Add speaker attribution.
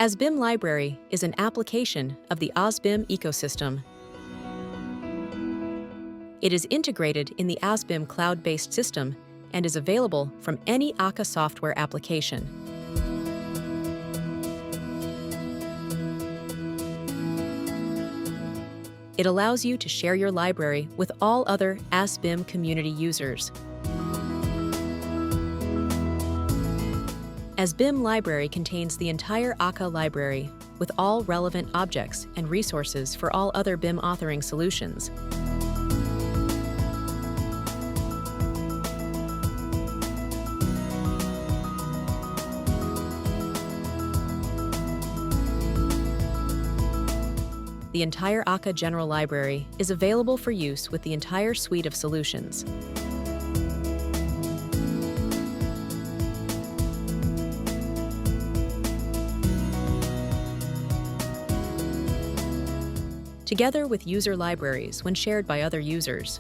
Speaker 1: usBIM.library is an application of the usBIM ecosystem. It is integrated in the usBIM cloud-based system and is available from any ACCA software application. It allows you to share your library with all other usBIM community users. usBIM.library contains the entire ACCA library with all relevant objects and resources for all other BIM authoring solutions. The entire ACCA General Library is available for use with the entire suite of solutions. Together with user libraries when shared by other users.